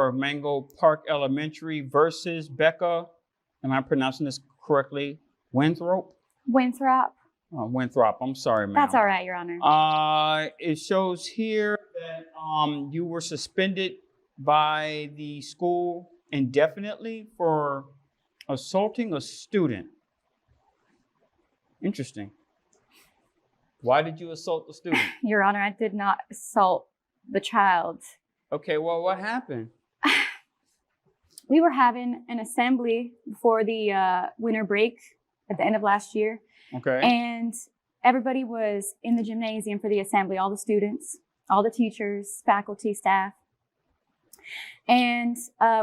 for Mango Park Elementary versus Becca, am I pronouncing this correctly? Winthrop? Winthrop. Winthrop. I'm sorry, ma'am. That's all right, Your Honor. It shows here that you were suspended by the school indefinitely for assaulting a student. Interesting. Why did you assault the student? Your Honor, I did not assault the child. Okay, well, what happened? We were having an assembly before the winter break at the end of last year. Okay. And everybody was in the gymnasium for the assembly, all the students, all the teachers, faculty, staff. And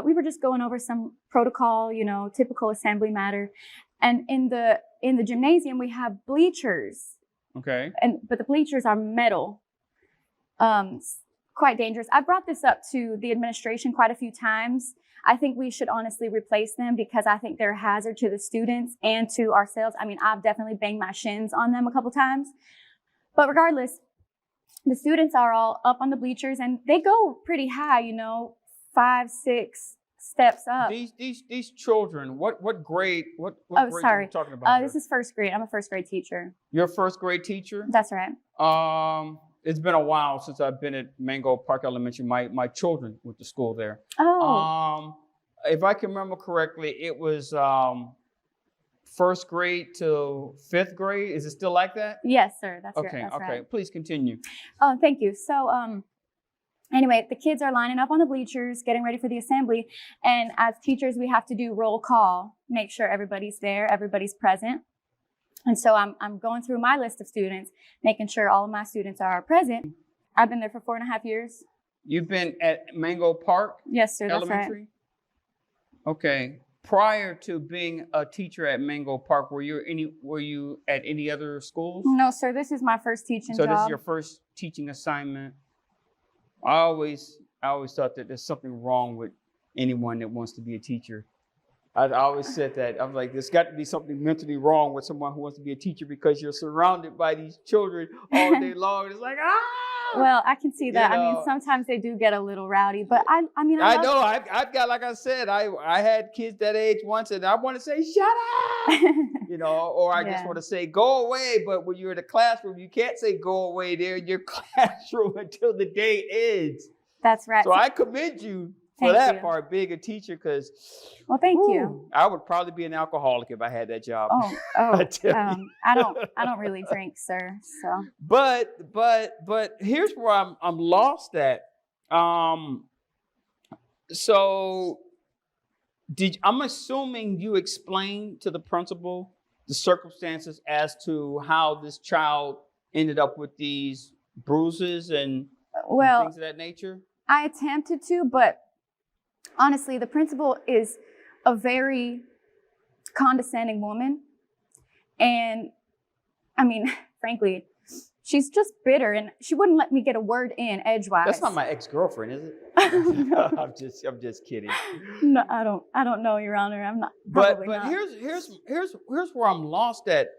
we were just going over some protocol, typical assembly matter. And in the gymnasium, we have bleachers. Okay. But the bleachers are metal. Quite dangerous. I brought this up to the administration quite a few times. I think we should honestly replace them because I think they're a hazard to the students and to ourselves. I mean, I've definitely banged my shins on them a couple times. But regardless, the students are all up on the bleachers and they go pretty high, 5, 6 steps up. These children, what grade, what oh, grade sorry. are you talking about? This is first grade. I'm a first grade teacher. You're a first grade teacher? That's right. It's been a while since I've been at Mango Park Elementary. My children went to school there. Oh. If I can remember correctly, it was first grade to 5th grade. Is it still like that? Yes, sir. That's okay. Right. Okay. Right. Please continue. Oh, thank you. So, anyway, the kids are lining up on the bleachers, getting ready for the assembly. And as teachers, we have to do roll call, make sure everybody's there, everybody's present. And so I'm going through my list of students, making sure all of my students are present. I've been there for 4.5 years. You've been at Mango Park? Yes, sir. That's Elementary? Right. Okay. Prior to being a teacher at Mango Park, were you at any other schools? No, sir. This is my first teaching job. So this is your first teaching assignment. I always thought that there's something wrong with anyone that wants to be a teacher. I always said that. I'm like, there's got to be something mentally wrong with someone who wants to be a teacher because you're surrounded by these children all day long. It's like, Well, I can see that. I mean, sometimes they do get a little rowdy, but I know. I've got, like I said, I had kids that age once, and I want to say, shut up, or I just want to say, go away. But when you're in a classroom, you can't say go away. They're in your classroom until the day ends. That's right. So I commend you for that part, being a teacher, because thank you. I would probably be an alcoholic if I had that job. I don't really drink, sir. So, but here's where I'm lost at. So I'm assuming you explained to the principal the circumstances as to how this child ended up with these bruises and things of that nature? I attempted to, but honestly, the principal is a very condescending woman. And I mean, frankly, she's just bitter and she wouldn't let me get a word in edgewise. That's not my ex-girlfriend, is it? No, I'm just kidding. No, I don't know, Your Honor. I'm not. But here's where I'm lost at.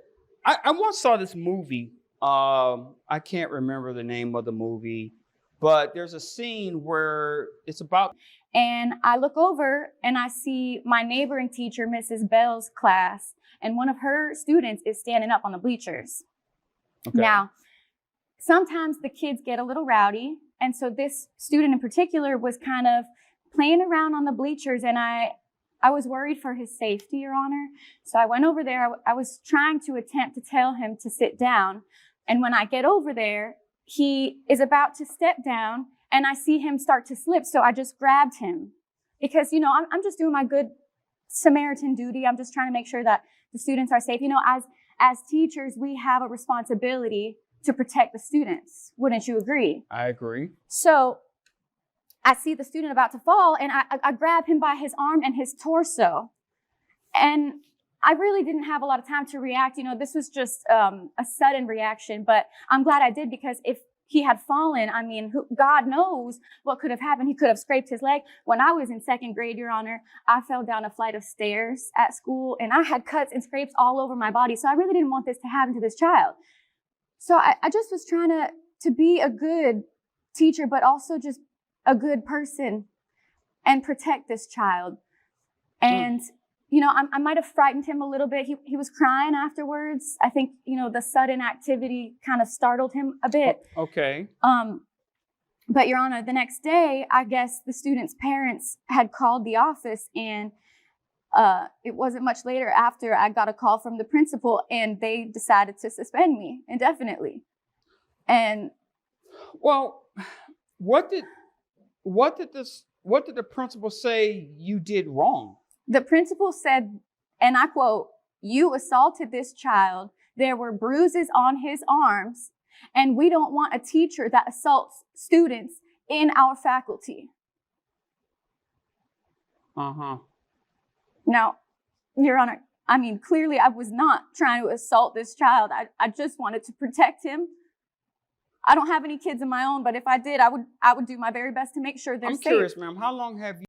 I once saw this movie. I can't remember the name of the movie, but there's a scene where it's about. And I look over and I see my neighboring teacher, Mrs. Bell's class, and one of her students is standing up on the bleachers. Okay. Now, sometimes the kids get a little rowdy. And so this student in particular was kind of playing around on the bleachers, and I was worried for his safety, Your Honor. So I went over there. I was trying to attempt to tell him to sit down. And when I get over there, he is about to step down, and I see him start to slip. So I just grabbed him because, I'm just doing my good Samaritan duty. I'm just trying to make sure that the students are safe. As teachers, we have a responsibility to protect the students. Wouldn't you agree? I agree. So I see the student about to fall, and I grab him by his arm and his torso. And I really didn't have a lot of time to react. This was just a sudden reaction, but I'm glad I did, because if he had fallen, I mean, God knows what could have happened. He could have scraped his leg. When I was in 2nd grade, Your Honor, I fell down a flight of stairs at school, and I had cuts and scrapes all over my body. So I really didn't want this to happen to this child. So I just was trying to be a good teacher, but also just a good person. and protect this child. And, you know, I might have frightened him a little bit. He was crying afterwards. I think, you know, the sudden activity kind of startled him a bit. Okay. But Your Honor, the next day, I guess the student's parents had called the office, and it wasn't much later after I got a call from the principal, and they decided to suspend me indefinitely. And well, what did the principal say you did wrong? The principal said, and I quote, "You assaulted this child. There were bruises on his arms, and we don't want a teacher that assaults students in our faculty." Uh-huh. Now, Your Honor, I mean, clearly I was not trying to assault this child. I just wanted to protect him. I don't have any kids of my own, but if I did, I would do my very best to make sure they're safe. I'm curious, ma'am, how long have you